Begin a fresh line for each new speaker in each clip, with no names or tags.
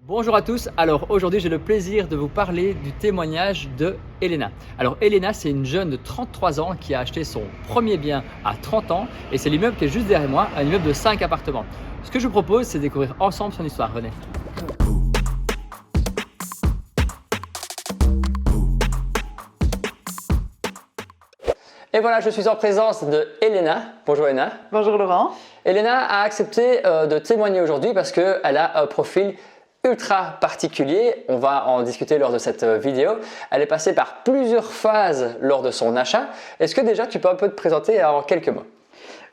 Bonjour à tous, alors aujourd'hui j'ai le plaisir de vous parler du témoignage de Elena. Alors Elena, c'est une jeune de 33 ans qui a acheté son premier bien à 30 ans et c'est l'immeuble qui est juste derrière moi, un immeuble de 5 appartements. Ce que je vous propose, c'est de découvrir ensemble son histoire. Venez. Et voilà, je suis en présence de Elena. Bonjour Elena.
Bonjour Laurent.
Elena a accepté de témoigner aujourd'hui parce qu'elle a un profil ultra particulier. On va en discuter lors de cette vidéo. Elle est passée par plusieurs phases lors de son achat. Est-ce que déjà tu peux un peu te présenter en quelques mots?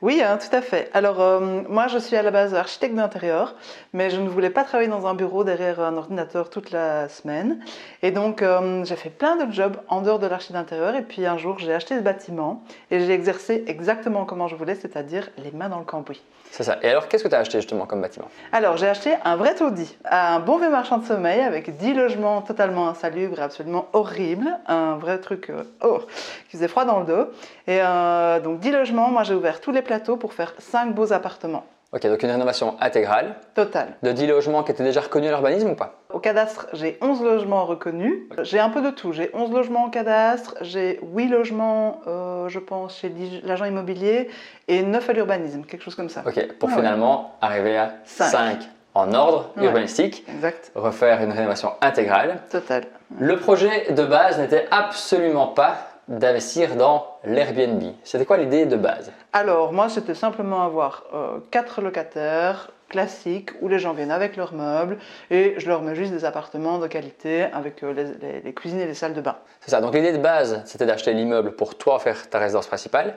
Oui, tout à fait. Alors, moi, je suis à la base architecte d'intérieur, mais je ne voulais pas travailler dans un bureau derrière un ordinateur toute la semaine. Et donc, j'ai fait plein de jobs en dehors de l'archi d'intérieur. Et puis, un jour, j'ai acheté ce bâtiment et j'ai exercé exactement comme je voulais, c'est-à-dire les mains dans le cambouis.
C'est ça. Et alors, qu'est-ce que tu as acheté justement comme bâtiment?
Alors, j'ai acheté un vrai taudis, un bon vieux marchand de sommeil avec 10 logements totalement insalubres et absolument horribles. Un vrai truc qui faisait froid dans le dos. Et donc, 10 logements, moi j'ai ouvert tous les plateaux pour faire 5 beaux appartements.
Ok, donc une rénovation intégrale.
Total.
De 10 logements qui étaient déjà reconnus à l'urbanisme ou pas?
Au cadastre, j'ai 11 logements reconnus. J'ai un peu de tout. J'ai 11 logements au cadastre, j'ai 8 logements, je pense, chez l'agent immobilier et 9 à l'urbanisme, quelque chose comme ça.
Ok, pour finalement arriver à 5 en ordre urbanistique.
Exact.
Refaire une rénovation intégrale.
Total.
Le projet de base n'était absolument pas d'investir dans l'Airbnb. C'était quoi l'idée de base?
Alors, moi, c'était simplement avoir 4 locataires classiques où les gens viennent avec leurs meubles et je leur mets juste des appartements de qualité avec les cuisines et les salles de bain.
C'est ça. Donc, l'idée de base, c'était d'acheter l'immeuble pour toi faire ta résidence principale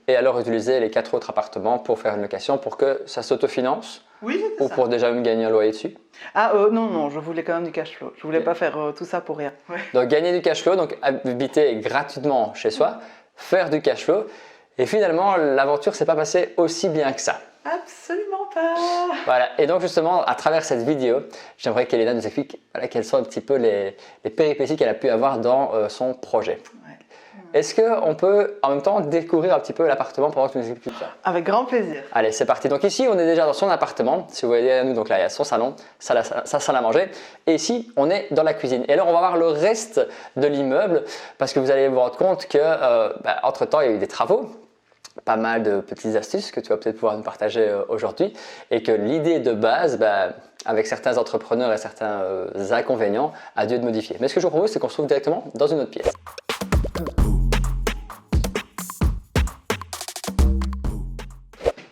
et alors utiliser les 4 autres appartements pour faire une location pour que ça s'autofinance.
Oui,
ou
ça.
pour déjà me gagner un loyer dessus?
Ah non, je voulais quand même du cash flow. Je voulais pas faire tout ça pour rien. Ouais.
Donc gagner du cash flow, donc habiter gratuitement chez soi, faire du cash flow. Et finalement, l'aventure s'est pas passée aussi bien que ça.
Absolument pas.
Voilà. Et donc justement, à travers cette vidéo, j'aimerais qu'Elena nous explique quelles sont un petit peu les péripéties qu'elle a pu avoir dans son projet. Est-ce qu'on peut en même temps découvrir un petit peu l'appartement pendant que tu nous expliques tout ça?
Avec grand plaisir.
Allez, c'est parti. Donc ici, on est déjà dans son appartement. Si vous voyez derrière nous, donc là, il y a son salon, sa salle à manger. Et ici, on est dans la cuisine. Et alors, on va voir le reste de l'immeuble parce que vous allez vous rendre compte que, entre-temps, il y a eu des travaux. Pas mal de petites astuces que tu vas peut-être pouvoir nous partager aujourd'hui. Et que l'idée de base, avec certains entrepreneurs et certains inconvénients, a dû être modifiée. Mais ce que je vous propose, c'est qu'on se trouve directement dans une autre pièce.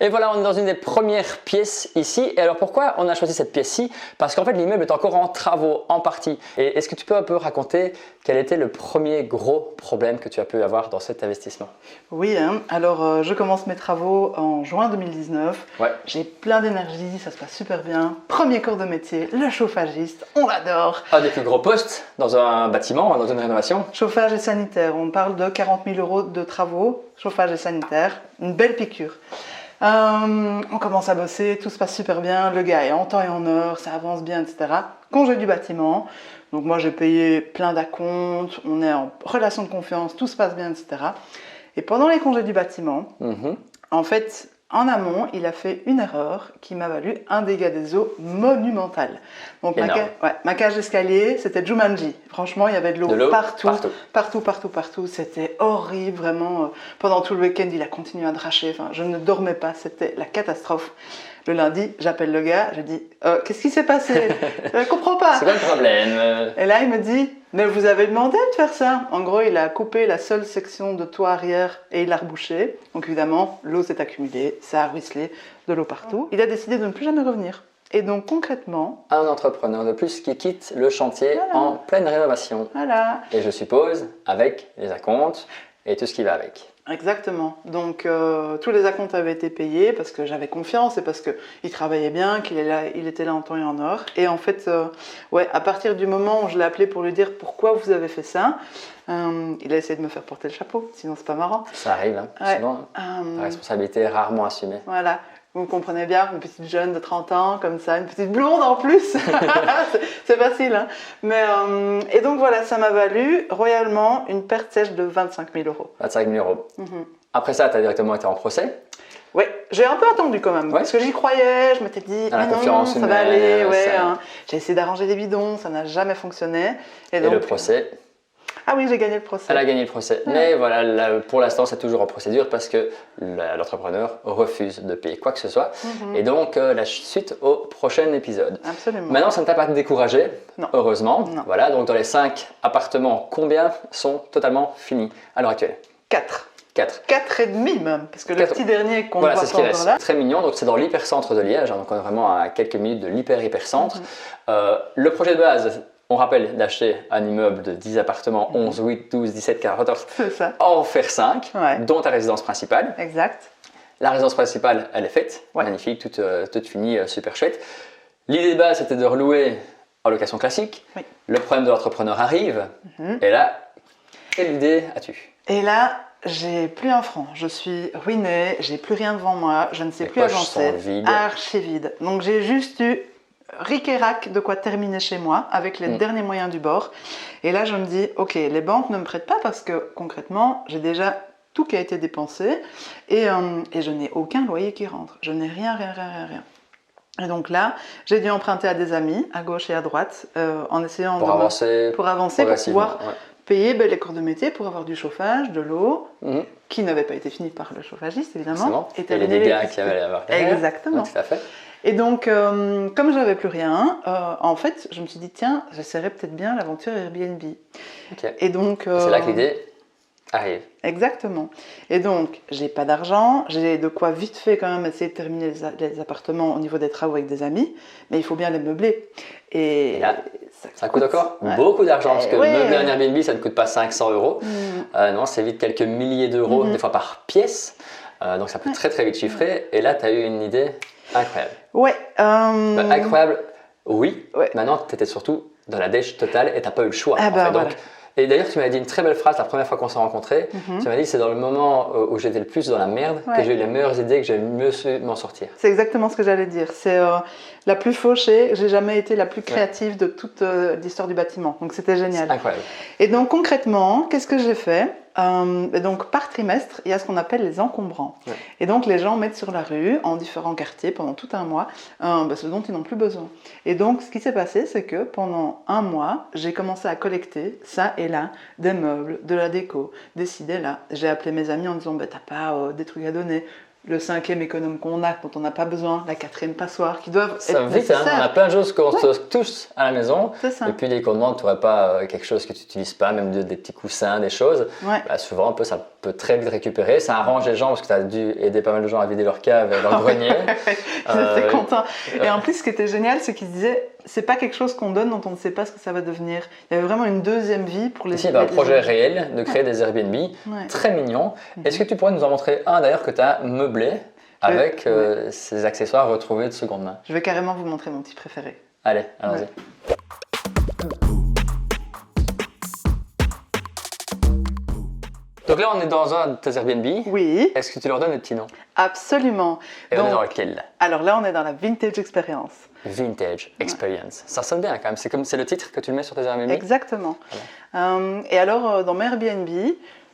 Et voilà, on est dans une des premières pièces ici. Et alors pourquoi on a choisi cette pièce-ci? Parce qu'en fait l'immeuble est encore en travaux, en partie. Et est-ce que tu peux un peu raconter quel était le premier gros problème que tu as pu avoir dans cet investissement?
Oui, alors je commence mes travaux en juin 2019.
Ouais.
J'ai plein d'énergie, ça se passe super bien. Premier cours de métier, le chauffagiste, on l'adore.
Un des plus gros postes dans un bâtiment, dans une rénovation.
Chauffage et sanitaire, on parle de 40 000 € de travaux, chauffage et sanitaire, une belle piqûre. On commence à bosser, tout se passe super bien, le gars est en temps et en heure, ça avance bien, etc. Congé du bâtiment, donc moi j'ai payé plein d'acomptes, on est en relation de confiance, tout se passe bien, etc. Et pendant les congés du bâtiment, en fait, en amont, il a fait une erreur qui m'a valu un dégât des eaux monumental. Donc ma cage d'escalier, c'était Jumanji. Franchement, il y avait de l'eau partout. C'était horrible, vraiment. Pendant tout le week-end, il a continué à dracher. Enfin, je ne dormais pas, c'était la catastrophe. Le lundi, j'appelle le gars, je dis « Qu'est-ce qui s'est passé? Je ne comprends pas. »
C'est quoi le problème?
Et là, il me dit « Mais vous avez demandé de faire ça ?» En gros, il a coupé la seule section de toit arrière et il l'a rebouché. Donc évidemment, l'eau s'est accumulée, ça a ruisselé, de l'eau partout. Il a décidé de ne plus jamais revenir. Et donc concrètement…
Un entrepreneur de plus qui quitte le chantier en pleine rénovation.
Voilà.
Et je suppose avec les acomptes et tout ce qui va avec.
Exactement. Donc tous les acomptes avaient été payés parce que j'avais confiance et parce qu'il travaillait bien, il était là en temps et en heure. Et en fait, à partir du moment où je l'ai appelé pour lui dire pourquoi vous avez fait ça, il a essayé de me faire porter le chapeau, sinon c'est pas marrant.
Ça arrive, souvent. La responsabilité est rarement assumée.
Voilà. Vous comprenez bien, une petite jeune de 30 ans, comme ça, une petite blonde en plus. C'est facile, hein. Mais, et donc voilà, ça m'a valu royalement une perte sèche de 25 000 €.
25 000 €. Après ça, tu as directement été en procès.
Ouais, j'ai un peu attendu quand même,
Ouais.
parce que j'y croyais, je m'étais dit,
Dans la
non,
confiance
ça va
humaine,
aller, ouais.
ça-
Hein. J'ai essayé d'arranger les bidons, ça n'a jamais fonctionné.
Et le procès,
Ah oui, j'ai gagné le procès.
elle a gagné le procès.
Ouais.
Mais voilà, là, pour l'instant, c'est toujours en procédure parce que l'entrepreneur refuse de payer quoi que ce soit. Et donc, la suite au prochain épisode.
Absolument.
Maintenant, ça ne t'a pas découragé,
Non.
heureusement.
Non.
Voilà, donc dans les 5 appartements, combien sont totalement finis à l'heure actuelle?
4.
4.
4 et demi même, parce que le
4.
petit dernier qu'on ne
Voilà,
voit
c'est ce
pas
qui
encore
reste.
là.
Très mignon, donc c'est dans l'hypercentre de Liège, hein, donc on est vraiment à quelques minutes de l'hyper-hypercentre. Le projet de base, on rappelle d'acheter un immeuble de 10 appartements, 11, 8, 12, 17, 14,
C'est ça.
en faire 5,
Ouais.
dont ta résidence principale.
Exact.
La résidence principale, elle est faite,
Ouais.
magnifique, toute finie, super chouette. L'idée de base, c'était de relouer en location classique.
Oui.
Le problème de l'entrepreneur arrive, et là, quelle idée as-tu?
Et là, j'ai plus un franc. Je suis ruinée, j'ai plus rien devant moi, je ne sais
Les
plus
poches
avancer.
sont vides.
Archi vide. Donc j'ai juste eu ric et rac de quoi terminer chez moi avec les derniers moyens du bord. Et là, je me dis, ok, les banques ne me prêtent pas parce que concrètement, j'ai déjà tout qui a été dépensé et je n'ai aucun loyer qui rentre. Je n'ai rien. Et donc là, j'ai dû emprunter à des amis, à gauche et à droite, en essayant
Pour avancer
pour
progressivement,
pouvoir
ouais.
payer les corps de métier, pour avoir du chauffage, de l'eau,
Mhm.
qui n'avait pas été fini par le chauffagiste évidemment,
Forcément. Et les
terminer
dégâts
l'électricité.
qu'il y avait à avoir derrière.
Exactement.
Ouais, tout à fait.
Et donc, comme j'avais plus rien, en fait, je me suis dit, tiens, j'essaierai peut-être bien l'aventure Airbnb.
Ok.
Et donc,
Et c'est là que l'idée arrive.
exactement. Et donc, j'ai pas d'argent, j'ai de quoi vite fait quand même essayer de terminer les appartements au niveau des travaux avec des amis, mais il faut bien les meubler.
Et là, ça coûte encore
ouais.
beaucoup d'argent, parce que
Ouais.
meubler un Airbnb, ça ne coûte pas 500 euros. Non, c'est vite quelques milliers d'euros, des fois par pièce. Donc ça peut très très vite chiffrer. Et là, tu as eu une idée incroyable.
Ouais.
Incroyable, oui.
Ouais.
Maintenant, tu étais surtout dans la dèche totale et tu n'as pas eu le choix.
Ah
en
bah
fait.
voilà.
Donc, et d'ailleurs, tu m'as dit une très belle phrase la première fois qu'on s'est rencontrés. Tu m'as dit c'est dans le moment où j'étais le plus dans la merde que
Ouais.
j'ai eu les meilleures idées, que j'ai le mieux su m'en sortir.
C'est exactement ce que j'allais dire. C'est la plus fauchée, j'ai jamais été la plus créative de toute l'histoire du bâtiment. Donc c'était génial.
Incroyable.
Et donc concrètement, qu'est-ce que j'ai fait? Et donc par trimestre, il y a ce qu'on appelle les encombrants.
Ouais.
Et donc les gens mettent sur la rue, en différents quartiers, pendant tout un mois, ce dont ils n'ont plus besoin. Et donc ce qui s'est passé, c'est que pendant un mois, j'ai commencé à collecter ça et là, des meubles, de la déco, des ci, des là. J'ai appelé mes amis en disant, bah, t'as pas des trucs à donner? Le 5e économe qu'on a, dont on n'a pas besoin, la 4e passoire, qui doivent
Ça
être
va vite, hein.
nécessaires.
On a plein de choses qu'on se touche à la maison.
C'est ça.
Et puis dès qu'on demande, tu n'aurais pas quelque chose que tu n'utilises pas, même des petits coussins, des choses.
Ouais.
Bah, souvent, ça peut très vite récupérer. Ça arrange les gens parce que tu as dû aider pas mal de gens à vider leur cave et leur grenier.
Ils étaient contents. Et en plus, ce qui était génial, c'est qu'ils disaient, c'est pas quelque chose qu'on donne dont on ne sait pas ce que ça va devenir. Il y avait vraiment une deuxième vie pour les.
Ici, il y a un projet réel de créer des Airbnb
Ouais.
très mignons. Est-ce que tu pourrais nous en montrer un d'ailleurs que tu as meublé avec ces accessoires retrouvés de seconde main?
Je vais carrément vous montrer mon petit préféré.
Allez, allons-y.
Ouais.
Donc là, on est dans un de tes Airbnb.
Oui,
Est-ce que tu leur donnes des petits noms?
absolument.
Et on est
Donc,
dans lequel?
alors là, on est dans la vintage experience.
Vintage Experience. Ça sonne bien quand même. C'est le titre que tu le mets sur tes Airbnb?
Exactement. Et alors, dans mes Airbnb,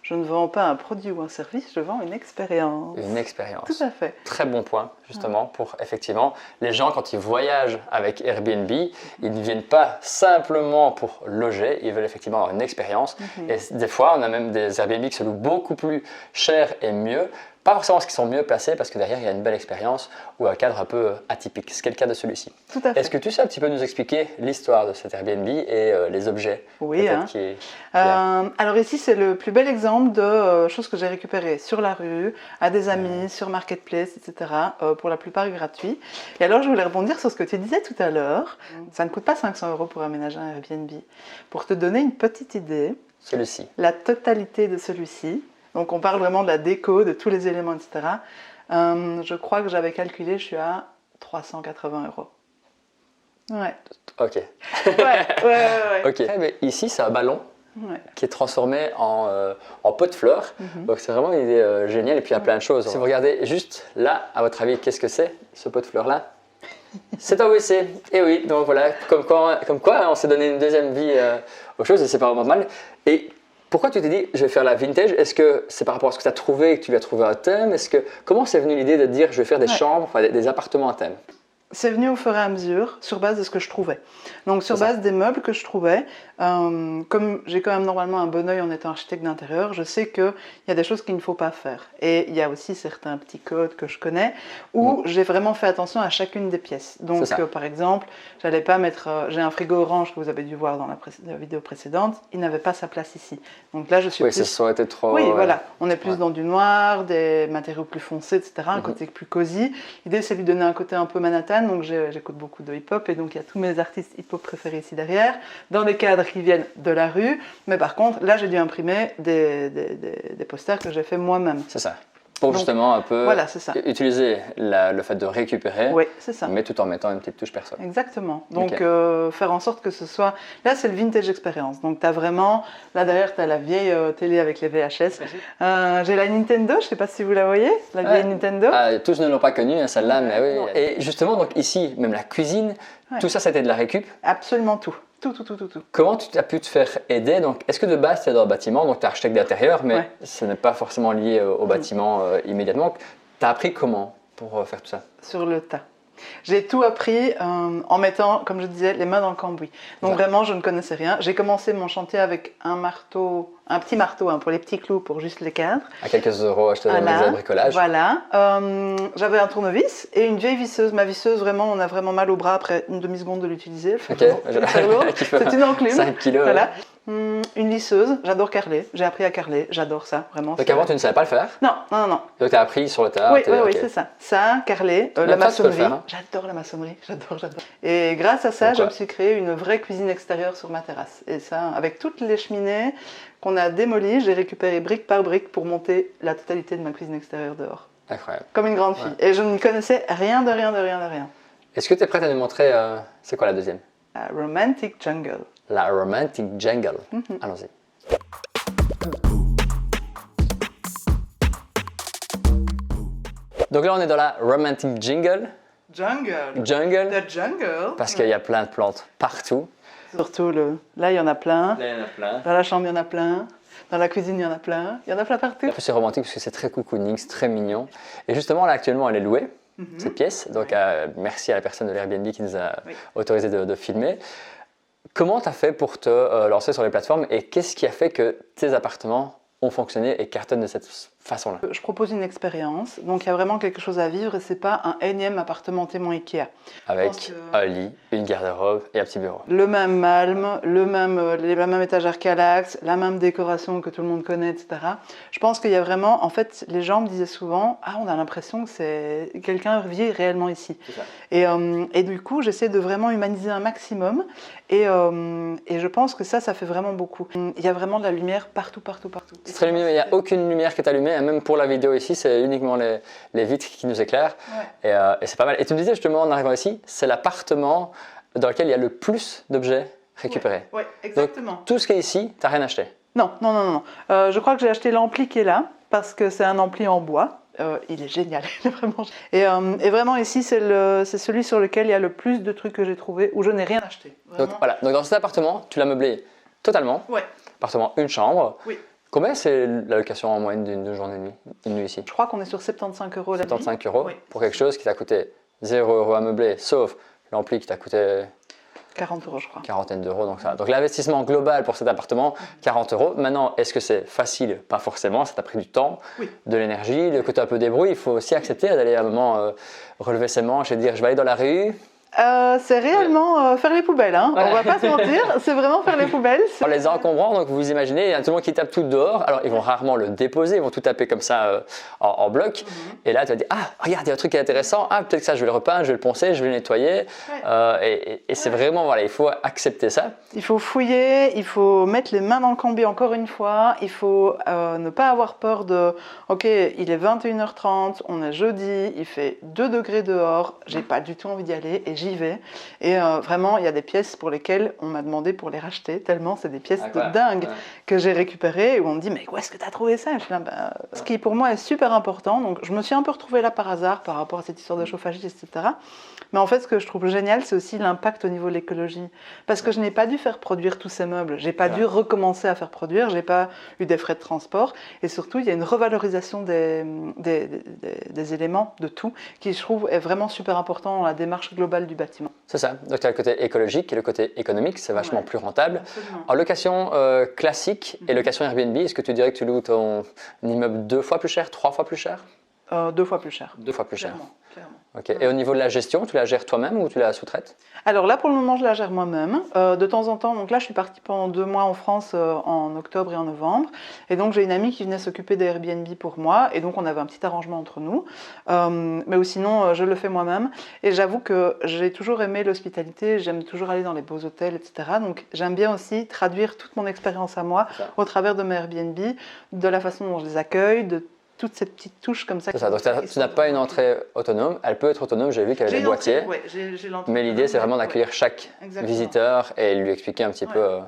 je ne vends pas un produit ou un service, je vends une expérience.
Une expérience.
Tout à fait.
Très bon point, justement, pour effectivement, les gens, quand ils voyagent avec Airbnb, ils ne viennent pas simplement pour loger, ils veulent effectivement avoir une expérience. Et des fois, on a même des Airbnb qui se louent beaucoup plus cher et mieux. Pas forcément parce qu'ils sont mieux placés, parce que derrière, il y a une belle expérience ou un cadre un peu atypique. C'est le cas de celui-ci.
Tout à fait.
Est-ce que tu sais un petit peu nous expliquer l'histoire de cet Airbnb et les objets
Oui,
peut-être
hein.
qu'il y a?
Alors ici, c'est le plus bel exemple de choses que j'ai récupérées sur la rue, à des amis, sur Marketplace, etc. Pour la plupart gratuit. Et alors, je voulais rebondir sur ce que tu disais tout à l'heure. Ça ne coûte pas 500 € pour aménager un Airbnb. Pour te donner une petite idée,
Celui-ci.
la totalité de celui-ci, donc on parle vraiment de la déco, de tous les éléments, etc. Je crois que j'avais calculé, je suis à 380 €. Ouais.
Ok.
Ouais.
Ok. Mais ici, c'est un ballon
Ouais.
qui est transformé en pot de fleurs. Donc c'est vraiment une idée géniale et puis il y a plein de choses. Si vous regardez juste là, à votre avis, qu'est-ce que c'est ce pot de fleurs là? C'est un WC. Et oui, donc voilà, comme quoi hein, on s'est donné une deuxième vie aux choses et c'est pas vraiment mal. Et Pourquoi tu t'es dit, je vais faire la vintage? Est-ce que c'est par rapport à ce que tu as trouvé et que tu lui as trouvé un thème? Comment c'est venu l'idée de dire, je vais faire des chambres, enfin des appartements à thème?
C'est venu au fur et à mesure, sur base de ce que je trouvais. Donc sur base des meubles que je trouvais, comme j'ai quand même normalement un bon œil en étant architecte d'intérieur, je sais qu'il y a des choses qu'il ne faut pas faire. Et il y a aussi certains petits codes que je connais où j'ai vraiment fait attention à chacune des pièces. Donc par exemple, j'allais pas mettre, j'ai un frigo orange que vous avez dû voir dans la vidéo précédente, il n'avait pas sa place ici. Donc là je suis plus...
ça aurait été trop...
Oui, voilà, on est plus dans du noir, des matériaux plus foncés, etc., un côté plus cosy. L'idée c'est de lui donner un côté un peu Manhattan, donc j'écoute beaucoup de hip-hop et donc il y a tous mes artistes hip-hop préférés ici derrière, dans des cadres qui viennent de la rue, mais par contre là j'ai dû imprimer des posters que j'ai fait moi-même.
C'est ça. Pour justement un peu utiliser le fait de récupérer, mais tout en mettant une petite touche perso.
Exactement. Donc faire en sorte que ce soit... Là c'est le vintage experience. Donc tu as vraiment... Là derrière tu as la vieille télé avec les VHS. J'ai la Nintendo, je ne sais pas si vous la voyez, la vieille Nintendo.
Tous ne l'ont pas connue, hein, celle-là, mais oui. Et justement, donc ici, même la cuisine, tout ça c'était de la récup?
Absolument tout. Tout.
Comment tu as pu te faire aider? Donc, est-ce que de base tu es dans le bâtiment, donc tu es architecte d'intérieur, mais ce n'est pas forcément lié au bâtiment immédiatement. Tu as appris comment pour faire tout ça?
Sur le tas. J'ai tout appris en mettant, comme je disais, les mains dans le cambouis. Donc vraiment, je ne connaissais rien. J'ai commencé mon chantier avec un marteau, un petit marteau pour les petits clous, pour juste les cadres.
À quelques euros achetés dans les magasins de bricolage.
Voilà. J'avais un tournevis et une vieille visseuse. Ma visseuse, vraiment, on a vraiment mal au bras après une demi-seconde de l'utiliser. C'est une enclume.
5 kilos.
Voilà. Une lisseuse, j'adore carreler, j'ai appris à carreler, j'adore ça, vraiment.
Donc avant tu ne savais pas le faire?
Non.
Donc tu as appris sur le tas?
Oui, c'est ça. Ça, carreler, la maçonnerie,
faire, hein.
J'adore la maçonnerie, j'adore. Et grâce à ça, je me suis créé une vraie cuisine extérieure sur ma terrasse. Et ça, avec toutes les cheminées qu'on a démolies, j'ai récupéré brique par brique pour monter la totalité de ma cuisine extérieure dehors.
Incroyable.
Comme une grande fille. Et je ne connaissais rien de rien.
Est-ce que tu es prête à nous montrer, c'est quoi la deuxième?
La Romantic Jungle.
La Romantic Jungle. Allons-y. Donc là, on est dans la Romantic Jungle. Jungle.
The jungle.
Parce qu'il y a plein de plantes partout.
Surtout, là, il y en a plein.
Là, il y en a plein.
Dans la chambre, il y en a plein. Dans la cuisine, il y en a plein. Il y en a plein partout.
En plus, c'est romantique parce que c'est très cocooning, c'est très mignon. Et justement, là, actuellement, elle est louée, cette pièce. Donc, merci à la personne de l'Airbnb qui nous a autorisé de filmer. Comment tu as fait pour te lancer sur les plateformes et qu'est-ce qui a fait que tes appartements ont fonctionné et cartonnent de cette façon-là?
Je propose une expérience, donc il y a vraiment quelque chose à vivre et c'est pas un énième appartement témoin Ikea.
Avec un lit, une garde-robe et un petit bureau.
Le même malme, la même étagère qu'à l'Axe, la même décoration que tout le monde connaît, etc. Je pense qu'il y a vraiment, en fait, les gens me disaient souvent, on a l'impression que c'est quelqu'un vit réellement ici. Et du coup, j'essaie de vraiment humaniser un maximum et je pense que ça fait vraiment beaucoup. Il y a vraiment de la lumière partout.
C'est très lumineux, il n'y a aucune lumière qui est allumée. Même pour la vidéo ici, c'est uniquement les vitres qui nous éclairent. Et c'est pas mal. Et tu me disais justement en arrivant ici, c'est l'appartement dans lequel il y a le plus d'objets récupérés.
Oui, exactement.
Donc, tout ce qui est ici, tu n'as rien acheté?
Non. Je crois que j'ai acheté l'ampli qui est là, parce que c'est un ampli en bois. Il est génial, il est vraiment génial. Et vraiment ici, c'est celui sur lequel il y a le plus de trucs que j'ai trouvé, où je n'ai rien acheté.
Donc voilà, donc dans cet appartement, tu l'as meublé totalement.
Oui.
Appartement, une chambre.
Oui.
Combien c'est la location en moyenne d'une journée et demie, une nuit ici?
Je crois qu'on est sur 75 € la nuit.
75 € pour quelque chose qui t'a coûté 0 € à meubler, sauf l'ampli qui t'a coûté
40 € je crois.
Quarantaine d'euros, donc ça. Donc l'investissement global pour cet appartement, 40 €. Maintenant, est-ce que c'est facile? Pas forcément, ça t'a pris du temps, de l'énergie, le côté un peu débrouille. Il faut aussi accepter d'aller à un moment relever ses manches et dire je vais aller dans la rue.
C'est réellement faire les poubelles, hein. On va pas se mentir, c'est vraiment faire les poubelles.
On les encombrants, donc vous imaginez, il y a tout le monde qui tape tout dehors. Alors ils vont rarement le déposer, ils vont tout taper comme ça en bloc. Et là tu vas dire regarde, il y a un truc qui est intéressant, peut-être que ça je vais le repeindre, je vais le poncer, je vais le nettoyer. Et c'est vraiment, voilà, il faut accepter ça.
Il faut fouiller, il faut mettre les mains dans le cambouis encore une fois, il faut ne pas avoir peur de ok, il est 21h30, on est jeudi, il fait 2 degrés dehors, j'ai pas du tout envie d'y aller et j'y vais. Et vraiment, il y a des pièces pour lesquelles on m'a demandé pour les racheter, tellement c'est des pièces de dingue que j'ai récupérées, et où on me dit, mais où est-ce que tu as trouvé ça? Et je suis là, ce qui pour moi est super important. Donc je me suis un peu retrouvée là par hasard par rapport à cette histoire de chauffage, etc. Mais en fait, ce que je trouve génial, c'est aussi l'impact au niveau de l'écologie. Parce que je n'ai pas dû faire produire tous ces meubles, j'ai pas dû recommencer à faire produire, j'ai pas eu des frais de transport, et surtout, il y a une revalorisation des éléments, de tout, qui je trouve est vraiment super important dans la démarche globale du bâtiment.
C'est ça, donc tu as le côté écologique et le côté économique, c'est vachement plus rentable.
Absolument.
En location classique et location Airbnb, est-ce que tu dirais que tu loues ton immeuble 2 fois plus cher, 3 fois plus cher?
2 fois plus cher.
2 fois plus cher.
Clairement.
Ok. Et au niveau de la gestion, tu la gères toi-même ou tu la sous-traites?
Alors là, pour le moment, je la gère moi-même. De temps en temps, donc là, je suis partie pendant 2 mois en France en octobre et en novembre. Et donc, j'ai une amie qui venait s'occuper des Airbnb pour moi. Et donc, on avait un petit arrangement entre nous. Mais sinon, je le fais moi-même. Et j'avoue que j'ai toujours aimé l'hospitalité. J'aime toujours aller dans les beaux hôtels, etc. Donc, j'aime bien aussi traduire toute mon expérience à moi au travers de mes Airbnb, de la façon dont je les accueille, de toutes ces petites touches comme ça.
C'est ça, donc tu n'as pas une entrée autonome, elle peut être autonome, j'ai vu qu'il y avait des boîtiers, mais l'idée c'est vraiment d'accueillir chaque visiteur et lui expliquer un petit peu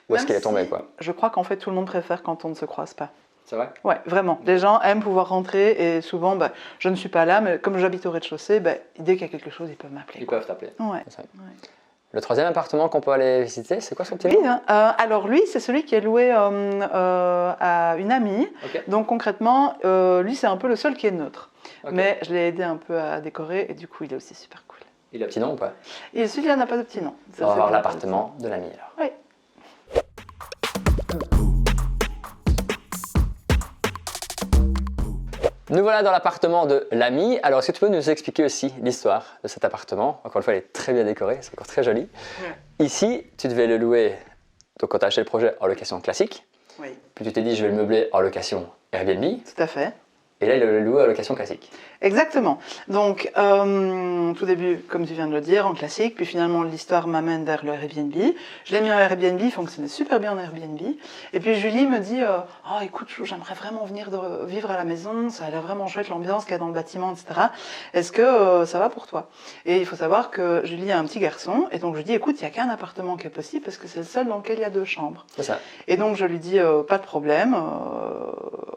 où est-ce qu'il est tombé. Quoi.
Je crois qu'en fait tout le monde préfère quand on ne se croise pas.
C'est vrai?
Ouais, vraiment. Les gens aiment pouvoir rentrer et souvent, je ne suis pas là, mais comme j'habite au rez-de-chaussée, dès qu'il y a quelque chose, ils peuvent m'appeler.
Ils peuvent t'appeler.
Ouais.
Le troisième appartement qu'on peut aller visiter, c'est quoi son petit nom?
Oui, alors lui, c'est celui qui est loué à une amie.
Okay.
Donc concrètement, lui, c'est un peu le seul qui est neutre. Okay. Mais je l'ai aidé un peu à décorer et du coup, il est aussi super cool.
Il a un petit nom ou pas?
Et celui-là n'a pas de petit nom.
On va voir l'appartement de l'amie alors.
Oui.
Nous voilà dans l'appartement de l'ami. Alors, est-ce que tu peux nous expliquer aussi l'histoire de cet appartement? Encore une fois, il est très bien décoré, c'est encore très joli. Ouais. Ici, tu devais le louer, donc quand tu as acheté le projet, en location classique.
Oui.
Puis tu t'es dit, je vais le meubler en location Airbnb.
Tout à fait.
Et là, il le loue en location classique.
Exactement. Donc, tout début, comme tu viens de le dire, en classique, puis finalement, l'histoire m'amène vers le Airbnb. Je l'ai mis en Airbnb, il fonctionnait super bien en Airbnb. Et puis Julie me dit, oh écoute, j'aimerais vraiment venir vivre à la maison, ça a l'air vraiment chouette, l'ambiance qu'il y a dans le bâtiment, etc. Est-ce que ça va pour toi? Et il faut savoir que Julie a un petit garçon, et donc je lui dis, écoute, il n'y a qu'un appartement qui est possible, parce que c'est le seul dans lequel il y a 2 chambres.
C'est ça.
Et donc je lui dis, pas de problème,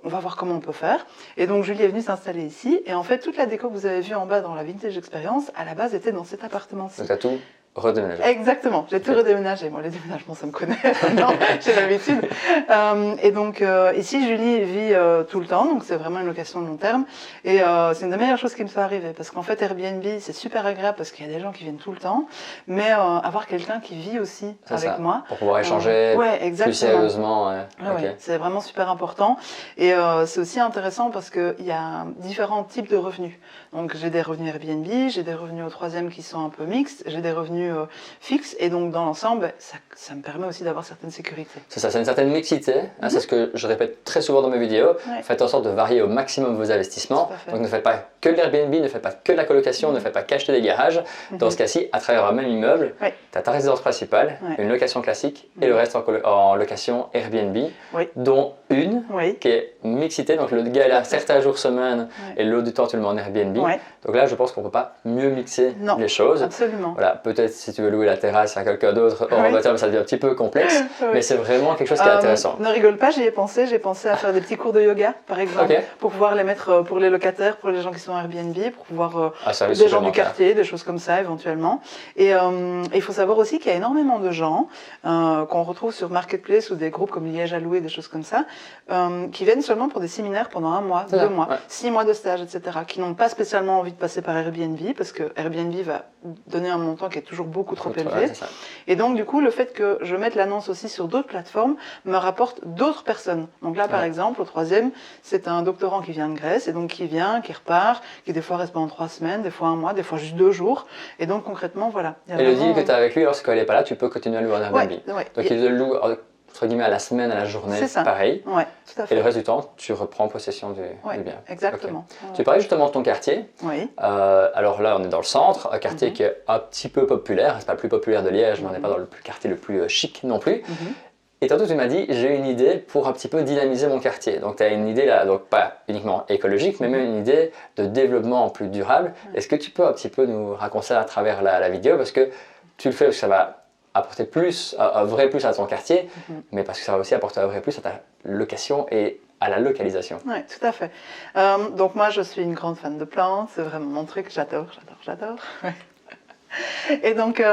on va voir comment on peut faire. Et donc Julie est venue s'installer ici, et en fait, toute la déco que vous avez vue en bas dans la Vintage Experience, à la base, était dans cet appartement-ci.
Donc, tu as tout redéménagé.
Exactement, j'ai tout redéménagé. Moi, les déménagements, ça me connaît. Non, j'ai l'habitude. Et donc, ici, Julie vit tout le temps, donc c'est vraiment une location de long terme. Et c'est une des meilleures choses qui me soit arrivée, parce qu'en fait, Airbnb, c'est super agréable, parce qu'il y a des gens qui viennent tout le temps, mais avoir quelqu'un qui vit aussi avec moi.
Pour pouvoir échanger plus sérieusement.
Ouais, c'est vraiment super important. Et c'est aussi intéressant parce qu'il y a différents types de revenus. Donc, j'ai des revenus Airbnb, j'ai des revenus au troisième qui sont un peu mixtes, j'ai des revenus fixes, et donc dans l'ensemble, ça me permet aussi d'avoir certaines sécurités. C'est ça,
c'est une certaine mixité, c'est ce que je répète très souvent dans mes vidéos. Faites en sorte de varier au maximum vos investissements. Donc ne faites pas que de l'Airbnb, ne faites pas que de la colocation, ne faites pas qu'acheter des garages. Dans ce cas-ci, à travers un même immeuble, tu as ta résidence principale, une location classique et le reste en location Airbnb, dont une qui est mixité. Donc le gars est là certains jours semaine et l'autre du temps tu le mets en Airbnb. Donc là, je pense qu'on ne peut pas mieux mixer les choses.
Absolument.
Voilà, peut-être si tu veux louer la terrasse à quelqu'un d'autre, ça devient un petit peu complexe, mais c'est vraiment quelque chose qui est intéressant.
Ne rigole pas, j'y ai pensé. J'ai pensé à faire des petits cours de yoga, par exemple, pour pouvoir les mettre pour les locataires, pour les gens qui sont Airbnb, pour pouvoir des gens du quartier, des choses comme ça éventuellement. Et il faut savoir aussi qu'il y a énormément de gens qu'on retrouve sur Marketplace ou des groupes comme Liège à louer, des choses comme ça, qui viennent seulement pour des séminaires pendant 1 mois, 2 mois, 6 mois de stage, etc., qui n'ont pas spécialement envie de passer par Airbnb, parce que Airbnb va donner un montant qui est toujours beaucoup trop élevé. Et donc, du coup, le fait que je mette l'annonce aussi sur d'autres plateformes me rapporte d'autres personnes. Donc là, par exemple, au troisième, c'est un doctorant qui vient de Grèce, et donc qui vient, qui repart, qui des fois reste pendant 3 semaines, des fois 1 mois, des fois juste 2 jours. Et donc, concrètement, voilà.
Et le deal que tu as avec lui, lorsqu'il n'est pas là, tu peux continuer à louer en Airbnb. Donc, il le loue entre guillemets à la semaine, à la journée, pareil.
Ouais, tout à fait.
Et le reste du temps, tu reprends possession du bien.
Exactement.
Tu parlais justement de ton quartier. Alors là, on est dans le centre, un quartier qui est un petit peu populaire. C'est pas le plus populaire de Liège, mais on n'est pas dans le quartier le plus chic non plus. Et tantôt, tu m'as dit, j'ai une idée pour un petit peu dynamiser mon quartier. Donc, tu as une idée là, donc pas uniquement écologique, mais même une idée de développement plus durable. Est-ce que tu peux un petit peu nous raconter à travers la vidéo? Parce que tu le fais parce que ça va apporter plus, un vrai plus à ton quartier, mais parce que ça va aussi apporter un vrai plus à ta location et à la localisation.
Oui, tout à fait. Donc moi, je suis une grande fan de plantes. C'est vraiment mon truc. J'adore. Ouais. Et donc,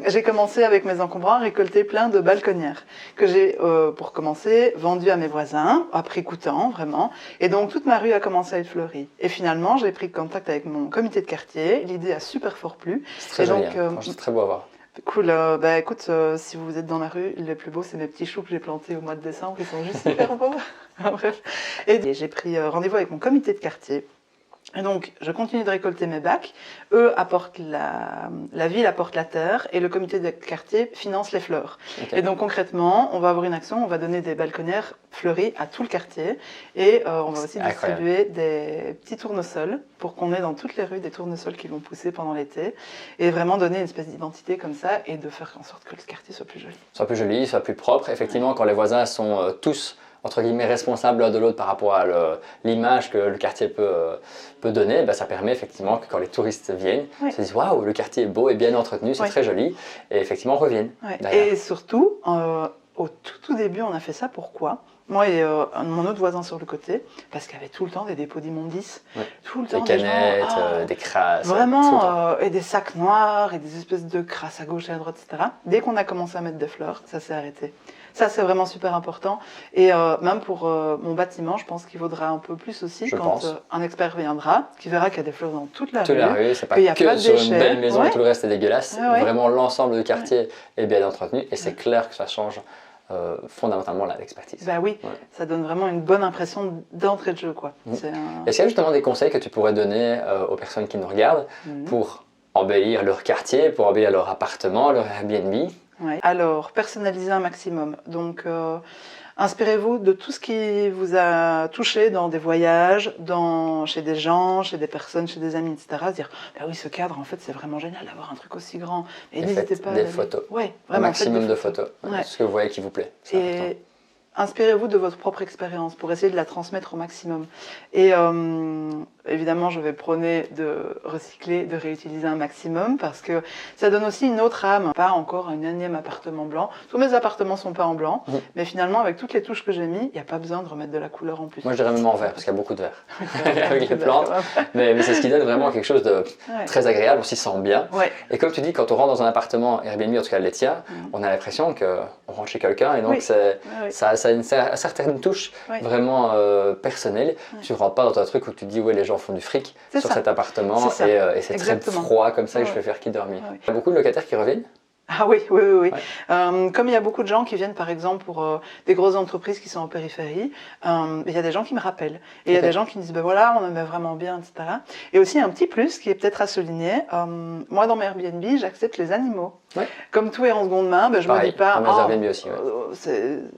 j'ai commencé avec mes encombrants à récolter plein de balconnières que j'ai, pour commencer, vendues à mes voisins, à prix coûtant, vraiment. Et donc, toute ma rue a commencé à être fleurie. Et finalement, j'ai pris contact avec mon comité de quartier. L'idée a super fort plu.
C'est très joli, hein. C'est très beau à voir.
Cool. Bah écoute, si vous êtes dans la rue, le plus beau, c'est mes petits choux que j'ai plantés au mois de décembre. Ils sont juste super beaux. Bref. Et j'ai pris rendez-vous avec mon comité de quartier. Et donc, je continue de récolter mes bacs. Eux apportent la ville apporte la terre et le comité de quartier finance les fleurs. Okay. Et donc, concrètement, on va avoir une action, on va donner des balconnières fleuries à tout le quartier. Et on va aussi distribuer des petits tournesols pour qu'on ait dans toutes les rues des tournesols qui vont pousser pendant l'été. Et vraiment donner une espèce d'identité comme ça et de faire en sorte que le quartier soit plus joli.
Soit plus joli, soit plus propre. Effectivement, quand les voisins sont tous entre guillemets responsables l'un de l'autre par rapport à l'image que le quartier peut donner, ça permet effectivement que quand les touristes viennent, ils se disent waouh, le quartier est beau et bien entretenu, c'est très joli, et effectivement reviennent.
Et surtout, au tout début, on a fait ça pourquoi? Moi et mon autre voisin sur le côté, parce qu'il y avait tout le temps des dépôts d'immondices, tout le temps
des canettes, des crasses,
vraiment, et des sacs noirs et des espèces de crasses à gauche et à droite, etc. Dès qu'on a commencé à mettre des fleurs, ça s'est arrêté. Ça, c'est vraiment super important. Et même pour mon bâtiment, je pense qu'il vaudra un peu plus aussi quand un expert viendra, qui verra qu'il y a des fleurs dans toute la rue.
Toute la rue, c'est pas que sur une belle maison et tout le reste est dégueulasse. Vraiment, l'ensemble du quartier est bien entretenu et c'est clair que ça change fondamentalement l'expertise.
Bah oui, ça donne vraiment une bonne impression d'entrée de jeu, quoi.
Est-ce qu'il y a justement des conseils que tu pourrais donner aux personnes qui nous regardent pour embellir leur quartier, pour embellir leur appartement, leur Airbnb?
Alors, personnalisez un maximum. Donc, inspirez-vous de tout ce qui vous a touché dans des voyages, chez des gens, chez des personnes, chez des amis, etc. Se dire, bah oui, ce cadre, en fait, c'est vraiment génial d'avoir un truc aussi grand. Et n'hésitez pas à
des photos.
Ouais,
vraiment. Un maximum de photos. Ce que vous voyez qui vous plaît.
Et inspirez-vous de votre propre expérience pour essayer de la transmettre au maximum. Et évidemment, je vais prôner de recycler, de réutiliser un maximum parce que ça donne aussi une autre âme. Pas encore un énième appartement blanc. Tous mes appartements sont pas en blanc, mais finalement, avec toutes les touches que j'ai mis, il n'y a pas besoin de remettre de la couleur en plus.
Moi, je dirais même en vert parce qu'il y a beaucoup de vert avec les plantes. Mais c'est ce qui donne vraiment quelque chose de très agréable, on s'y sent bien. Et comme tu dis, quand on rentre dans un appartement Airbnb, en tout cas les tiens, on a l'impression qu'on rentre chez quelqu'un et donc ça a une certaine touche vraiment personnelle. Tu ne rentres pas dans un truc où tu te dis ouais, les gens font du fric sur cet appartement et c'est très froid comme ça que je vais faire qui dormir. Il y a beaucoup de locataires qui reviennent.
Ah oui. Comme il y a beaucoup de gens qui viennent par exemple pour des grosses entreprises qui sont en périphérie, il y a des gens qui me rappellent. Et il y a des gens qui me disent, ben voilà, on aimait vraiment bien, etc. Et aussi un petit plus qui est peut-être à souligner, moi dans mes Airbnb, j'accepte les animaux. Comme tout est en seconde main, je me dis pas,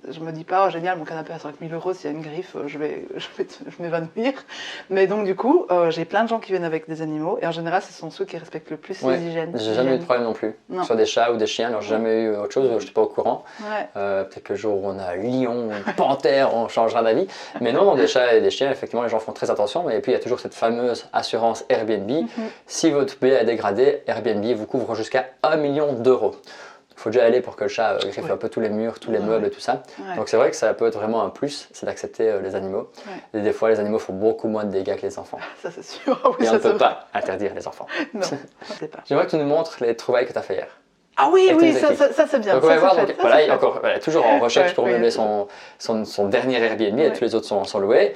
je me dis pas, oh, génial, mon canapé à 5 000 €, s'il y a une griffe, je vais m'évanouir. Mais donc du coup, j'ai plein de gens qui viennent avec des animaux et en général, ce sont ceux qui respectent le plus les hygiènes.
J'ai jamais eu de problème non plus. Sur des chats ou des chiens, alors j'ai jamais eu autre chose, je n'étais pas au courant. Peut-être que le jour où on a un lion, une panthère, on changera d'avis. Mais non, des chats et des chiens, effectivement, les gens font très attention. Et puis il y a toujours cette fameuse assurance Airbnb. Si votre bien est dégradé, Airbnb vous couvre jusqu'à 1 million €. Il faut déjà aller pour que le chat griffe un peu tous les murs, tous les meubles et tout ça. Donc c'est vrai que ça peut être vraiment un plus, c'est d'accepter les animaux. Et des fois, les animaux font beaucoup moins de dégâts que les enfants.
Ça c'est sûr.
Et on ne peut pas interdire les enfants.
Non, c'est pas.
J'aimerais que tu nous montres les trouvailles que tu as fait hier.
Ah oui, ça c'est bien.
Donc on va voir, voilà, il est encore toujours en recherche pour meubler son dernier Airbnb et tous les autres sont loués.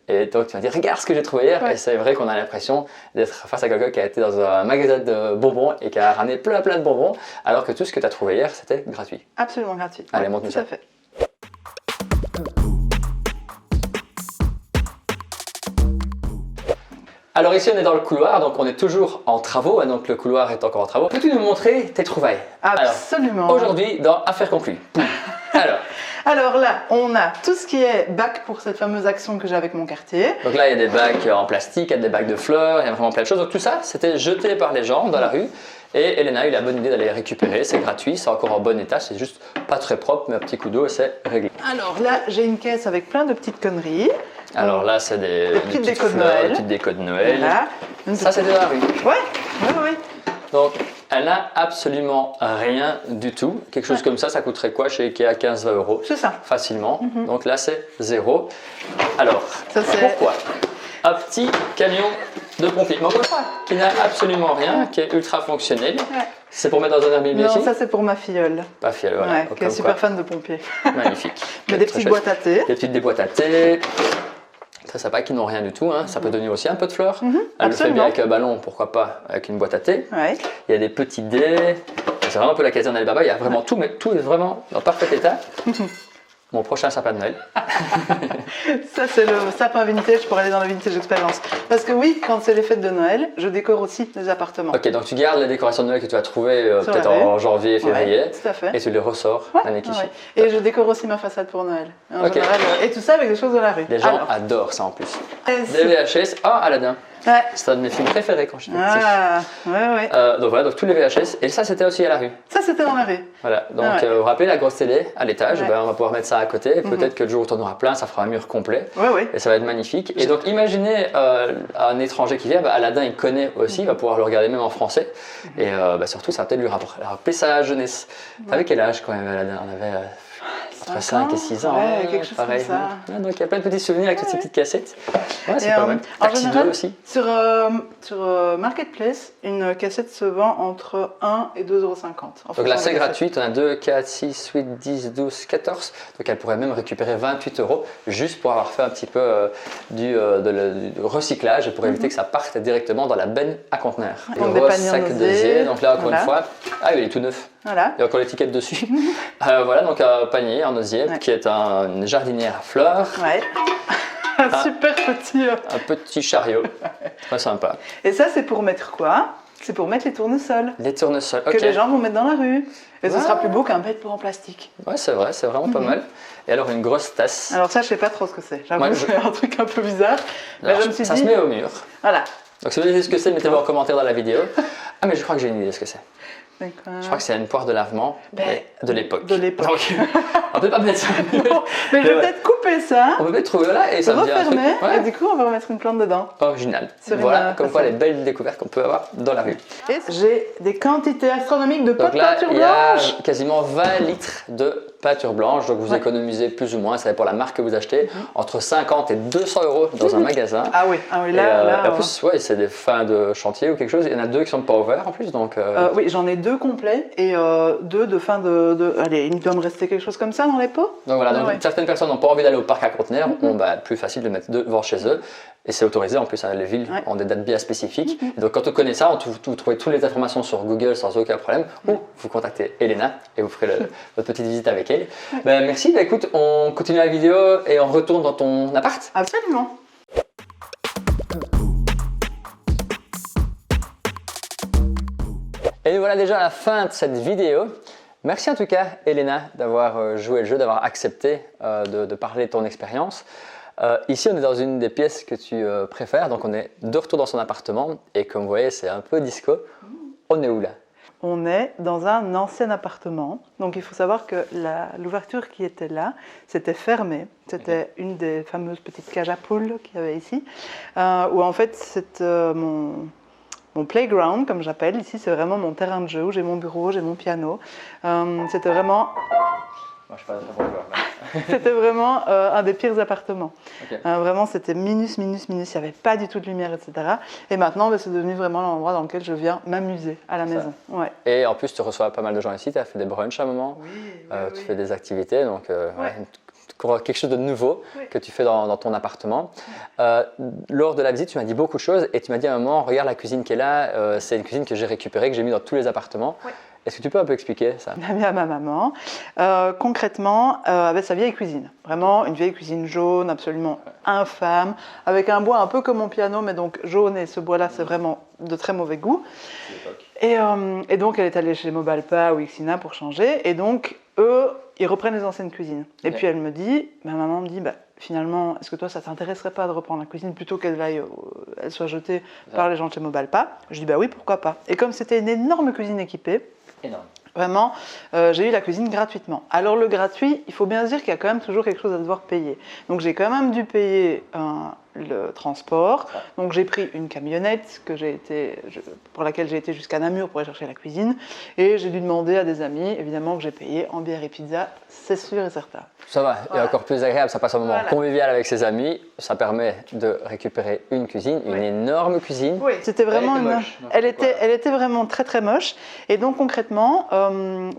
Et donc tu vas dire, regarde ce que j'ai trouvé hier. Et c'est vrai qu'on a l'impression d'être face à quelqu'un qui a été dans un magasin de bonbons et qui a ramené plein de bonbons, alors que tout ce que tu as trouvé hier, c'était gratuit.
Absolument gratuit.
Allez, montre-nous ça.
Tout à fait.
Alors ici on est dans le couloir, donc on est toujours en travaux, donc le couloir est encore en travaux. Peux-tu nous montrer tes trouvailles?
Absolument.
Aujourd'hui dans Affaires conclues.
Alors là, on a tout ce qui est bac pour cette fameuse action que j'ai avec mon quartier.
Donc là, il y a des bacs en plastique, il y a des bacs de fleurs, il y a vraiment plein de choses. Donc tout ça, c'était jeté par les gens dans la rue. Et Elena a eu la bonne idée d'aller les récupérer, c'est gratuit, c'est encore en bon état, c'est juste pas très propre, mais un petit coup d'eau et c'est réglé.
Alors là, j'ai une caisse avec plein de petites conneries.
Alors là, c'est des
petites
petites
décos de
fleurs,
Noël.
des petites décos de Noël.
Voilà.
Ça, c'est de la rue.
Ouais.
Donc, elle n'a absolument rien du tout. Quelque chose comme ça coûterait quoi chez Ikea? 15-20 euros.
C'est ça.
Facilement. Donc là, c'est 0. Alors,
Ça, c'est-
pourquoi un petit camion de pompier, mais encore une fois, qui n'a absolument rien, qui est ultra fonctionnel.
Ouais.
C'est pour mettre dans un Airbnb
Non,
aussi?
ça c'est pour ma filleule,
Pas fier, voilà.
ouais,
Donc,
qui est
comme
super
quoi,
fan de pompiers.
magnifique.
Mais des
Très
petites
chouette.
boîtes à thé.
Des petites boîtes à thé. Très sympa, qui n'ont rien du tout. Hein. Ça peut donner aussi un peu de fleurs. Elle le fait bien
absolument.
avec un ballon, pourquoi pas avec une boîte à thé.
Ouais.
Il y a des petits dés. C'est vraiment un peu la caserne d'Alibaba. Il y a vraiment tout, mais tout est vraiment en parfait état. Mon prochain sapin de Noël.
Ça c'est le sapin vintage pour aller dans la vintage expérience. Parce que oui, quand c'est les fêtes de Noël, je décore aussi les appartements.
Ok, donc tu gardes les décorations de Noël que tu as trouvées
Sur
peut-être
la rue.
en janvier, février,
Ouais, tout à fait.
et tu les ressors
Ouais,
l'année qui
ouais.
suit.
Et je décore aussi ma façade pour Noël. En
Ok.
général, et tout ça avec des choses de la rue.
Les gens
Alors,
adorent ça en plus.
c'est-
Des VHS, Aladdin.
Ouais.
C'est un de mes films préférés quand j'étais petit.
Ah, ouais.
Donc voilà, donc tous les VHS, et ça c'était aussi à la rue.
Ça c'était dans la rue.
Voilà, donc
Ah ouais.
vous vous rappelez la grosse télé à l'étage,
Ouais.
ben, on va pouvoir mettre ça à côté, et peut-être que le jour où tu en auras plein, ça fera un mur complet.
Ouais.
Et ça va être magnifique. Et donc imaginez un étranger qui vient, Aladdin il connaît aussi, il va pouvoir le regarder même en français. Et surtout ça va peut-être lui rappeler sa jeunesse. T'avais quel âge quand même Aladdin? On avait entre 5 et 6 ans.
Ouais, quelque chose
pareil.
comme ça.
Ouais, donc il y a plein de petits souvenirs avec toutes ces petites cassettes. Ouais, c'est
Et,
pas mal.
en
Taxi
général,
2 aussi.
Sur Marketplace, une cassette se vend entre 1 et 2,50 €.
Donc là c'est gratuit, on a 2, 4, 6, 8, 10, 12, 14. Donc elle pourrait même récupérer 28 € juste pour avoir fait un petit peu du recyclage et pour éviter que ça parte directement dans la benne à conteneurs.
Donc des
Gros
paniers en
sac
osier,
d'osier, donc là encore
voilà.
une fois, il est tout neuf.
Voilà.
Il y a encore l'étiquette dessus. Voilà, donc un panier en osier
Ouais.
qui est une jardinière à fleurs,
Ouais. Un super petit.
un petit chariot, très sympa.
Et ça, c'est pour mettre quoi? C'est pour mettre les tournesols
Les tournesols,
que
ok.
les gens vont mettre dans la rue. Et ce
Ouais.
sera plus beau qu'un bête en plastique.
Ouais, c'est vrai, c'est vraiment pas mal. Et alors une grosse tasse.
Alors ça, je sais pas trop ce que c'est. J'avoue,
Ouais,
c'est un truc un peu bizarre. Mais
Alors,
je me suis
ça
dit,
se met au mur.
voilà.
Donc si vous savez ce que c'est, mettez-le en commentaire dans la vidéo. Ah mais je crois que j'ai une idée de ce que c'est. Je crois que c'est une poire de lavement mais de l'époque.
de l'époque.
Donc, on peut pas mettre ça.
Non, mais je vais
Ouais.
peut-être couper ça,
On peut mettre là et ça me dit un truc.
refermer,
Ouais.
et du coup, on va remettre une plante dedans.
Original.
Sur une,
Voilà, comme quoi les
façade.
belles découvertes qu'on peut avoir dans la rue.
Et j'ai des quantités astronomiques de pots
Donc
de
là,
peinture
il y a
blanche.
quasiment 20 litres de peinture blanche. Donc vous
Ouais.
économisez plus ou moins, ça dépend de la marque que vous achetez, entre 50 et 200 € dans un magasin.
Ah oui,
Et,
là,
en plus, ouais, c'est des fins de chantier ou quelque chose. Il y en a 2 qui sont pas ouverts en plus. Donc,
oui, j'en ai 2 complets et 2 de fin de. Allez, il doit me rester quelque chose comme ça dans les pots.
donc voilà, donc
ouais.
certaines personnes n'ont pas envie d'aller au parc à conteneurs, ont plus facile de mettre devant chez eux. Et c'est autorisé en plus, hein, les villes
Ouais.
ont des dates bien spécifiques. Et donc quand on connaît ça, vous trouvez toutes les informations sur Google sans aucun problème. Ou vous contactez Elena et vous ferez votre petite visite avec elle. Ben, merci, ben, écoute, on continue la vidéo et on retourne dans ton appart.
Absolument.
Et nous voilà déjà à la fin de cette vidéo. Merci en tout cas, Elena, d'avoir joué le jeu, d'avoir accepté de parler de ton expérience. Ici, on est dans une des pièces que tu préfères, donc on est de retour dans son appartement. Et comme vous voyez, c'est un peu disco. On est où là?
On est dans un ancien appartement. Donc il faut savoir que l'ouverture qui était là, c'était fermé. C'était une des fameuses petites cages à poules qu'il y avait ici. Où en fait, c'est mon playground, comme j'appelle. Ici, c'est vraiment mon terrain de jeu où j'ai mon bureau, j'ai mon piano. C'était vraiment...
Moi, je suis pas très bon joueur, là.
C'était vraiment un des pires appartements.
Ok.
Vraiment, c'était minus. Il n'y avait pas du tout de lumière, etc. Et maintenant, c'est devenu vraiment l'endroit dans lequel je viens m'amuser à la maison. Ouais.
Et en plus, tu reçois pas mal de gens ici. Tu as fait des brunchs à un moment. Tu fais des activités. Donc, quelque chose de nouveau que tu fais dans ton appartement. Lors de la visite, tu m'as dit beaucoup de choses. Et tu m'as dit à un moment, regarde la cuisine qui est là. C'est une cuisine que j'ai récupérée, que j'ai mis dans tous les appartements.
Oui.
Est-ce que tu peux un peu expliquer ça?
Je l'ai mis à ma maman. Concrètement, avec sa vieille cuisine. Vraiment une vieille cuisine jaune, absolument infâme, avec un bois un peu comme mon piano, mais donc jaune, et ce bois-là, c'est vraiment de très mauvais goût. Et donc, elle est allée chez Mobalpa ou Ixina pour changer. Et donc, eux, ils reprennent les anciennes cuisines. Et puis, elle me dit, ma maman me dit, finalement, est-ce que toi, ça t'intéresserait pas de reprendre la cuisine plutôt qu'elle elle soit jetée par les gens de chez Mobalpa? Je dis bah oui, pourquoi pas. Et comme c'était une énorme cuisine équipée,
Énorme.
vraiment, j'ai eu la cuisine gratuitement. Alors le gratuit, il faut bien se dire qu'il y a quand même toujours quelque chose à devoir payer. Donc j'ai quand même dû payer le transport. Donc j'ai pris une camionnette pour laquelle j'ai été jusqu'à Namur pour aller chercher la cuisine. Et j'ai dû demander à des amis, évidemment, que j'ai payé en bière et pizza, c'est sûr et certain.
Ça va, et encore plus agréable, ça passe un moment
Voilà.
convivial avec ses amis, ça permet de récupérer une cuisine, une énorme cuisine.
Oui, c'était vraiment
Elle était moche, donc
elle
pourquoi
était vraiment très très moche. Et donc concrètement,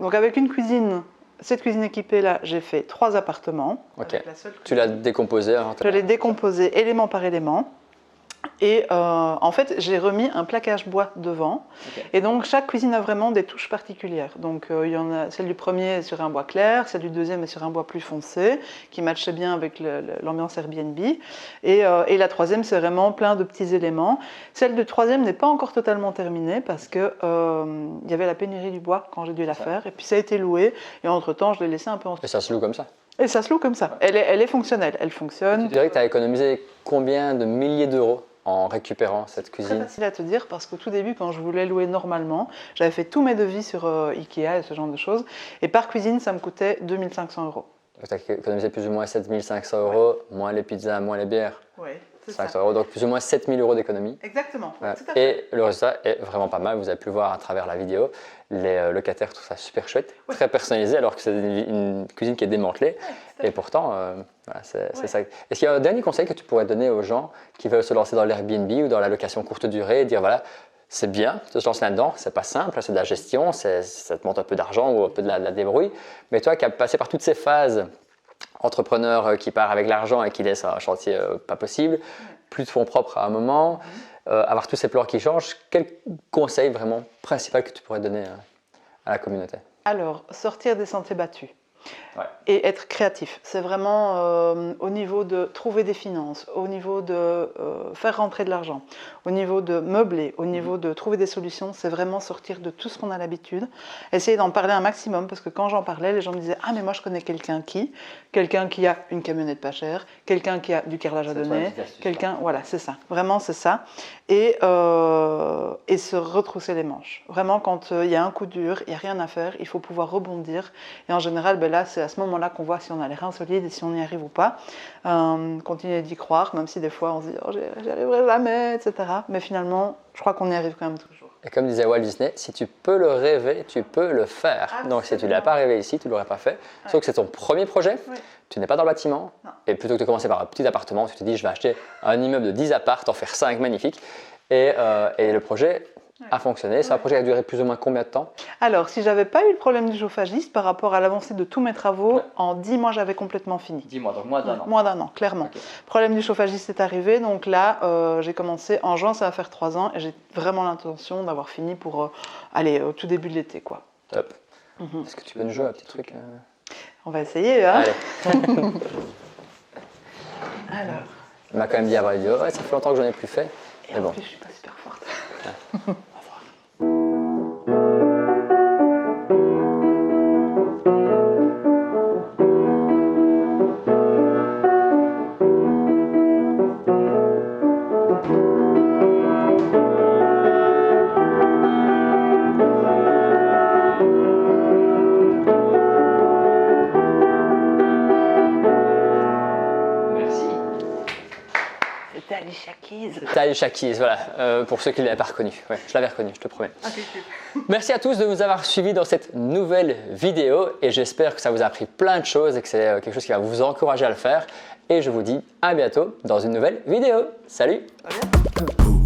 donc avec une cuisine, cette cuisine équipée là, j'ai fait 3 appartements.
Ok, tu l'as décomposé. Hein,
Je l'ai décomposé élément par élément. Et en fait, j'ai remis un plaquage bois devant.
Ok.
Et donc, chaque cuisine a vraiment des touches particulières. Donc, il y en a, celle du premier est sur un bois clair, celle du deuxième est sur un bois plus foncé, qui matchait bien avec l'ambiance Airbnb. Et la troisième, c'est vraiment plein de petits éléments. Celle du troisième n'est pas encore totalement terminée parce qu'il y avait la pénurie du bois quand j'ai dû la faire. Et puis, ça a été loué. Et entre-temps, je l'ai laissé un peu en...
Et ça se loue comme ça.
Et ça se loue comme ça. Elle est fonctionnelle. Elle fonctionne.
Tu dirais que tu as économisé combien de milliers d'euros en récupérant cette
C'est
cuisine?
facile à te dire parce qu'au tout début, quand je voulais louer normalement, j'avais fait tous mes devis sur Ikea et ce genre de choses. Et par cuisine, ça me coûtait 2 500 euros.
Tu as économisé plus ou moins 7 500 euros, moins les pizzas, moins les bières.
Oui, c'est
500 euros, donc plus ou moins 7 000 euros d'économie.
Exactement.
Voilà.
Tout à fait.
Et le résultat est vraiment pas mal. Vous avez pu voir à travers la vidéo. Les locataires trouvent ça super chouette, très personnalisé, alors que c'est une cuisine qui est démantelée. Et pourtant, voilà, c'est ça. Est-ce qu'il y a un dernier conseil que tu pourrais donner aux gens qui veulent se lancer dans l'Airbnb ou dans la location courte durée et dire voilà, c'est bien de se lancer là-dedans, c'est pas simple, c'est de la gestion, ça te demande un peu d'argent ou un peu de la débrouille. Mais toi qui as passé par toutes ces phases, entrepreneur qui part avec l'argent et qui laisse un chantier pas possible, plus de fonds propres à un moment, avoir tous ces plans qui changent, quel conseil vraiment principal que tu pourrais donner à la communauté?
Alors, sortir des sentiers battus. Et être créatif. C'est vraiment au niveau de trouver des finances, au niveau de faire rentrer de l'argent, au niveau de meubler, au niveau de trouver des solutions. C'est vraiment sortir de tout ce qu'on a l'habitude. Essayer d'en parler un maximum parce que quand j'en parlais, les gens me disaient « Ah mais moi je connais quelqu'un qui a une camionnette pas chère, quelqu'un qui a du carrelage à donner, quelqu'un... » Voilà, c'est ça. Vraiment, c'est ça. Et se retrousser les manches. Vraiment, quand il y a un coup dur, il n'y a rien à faire, il faut pouvoir rebondir. Et en général, ben là, c'est à ce moment-là qu'on voit si on a les reins solides et si on y arrive ou pas. Continuer d'y croire, même si des fois on se dit oh, j'y arriverai jamais, etc. Mais finalement, je crois qu'on y arrive quand même toujours.
Et comme disait Walt Disney, si tu peux le rêver, tu peux le faire.
Absolument.
Donc si tu ne l'as pas rêvé ici, tu ne l'aurais pas fait. Sauf que c'est ton premier projet, tu n'es pas dans le bâtiment.
Non.
Et plutôt que de commencer par un petit appartement, tu te dis je vais acheter un immeuble de 10 apparts, en faire 5 magnifiques. Et le projet a fonctionné. C'est un projet qui a duré plus ou moins combien de temps?
Alors, si j'avais pas eu le problème du chauffagiste par rapport à l'avancée de tous mes travaux, en 10 mois, j'avais complètement fini.
10 mois, donc moins d'un an.
Moins d'un an, clairement.
Okay.
Le problème du chauffagiste est arrivé, donc là, j'ai commencé en juin, ça va faire 3 ans, et j'ai vraiment l'intention d'avoir fini pour aller au tout début de l'été, quoi.
Top. Est-ce que tu peux nous jouer un petit truc
On va essayer, hein.
Allez.
Alors.
Il m'a quand même dit avant la vidéo, ouais, ça fait longtemps que j'en ai plus fait.
Et
Mais
en
bon.
plus, je suis pas super forte. C'était Alicia Keys.
T'as Alicia Keys, voilà, pour ceux qui ne l'avaient pas reconnu. Ouais, je l'avais reconnu, je te promets.
Okay, cool.
Merci à tous de nous avoir suivis dans cette nouvelle vidéo et j'espère que ça vous a appris plein de choses et que c'est quelque chose qui va vous encourager à le faire. Et je vous dis à bientôt dans une nouvelle vidéo. Salut!
À bientôt.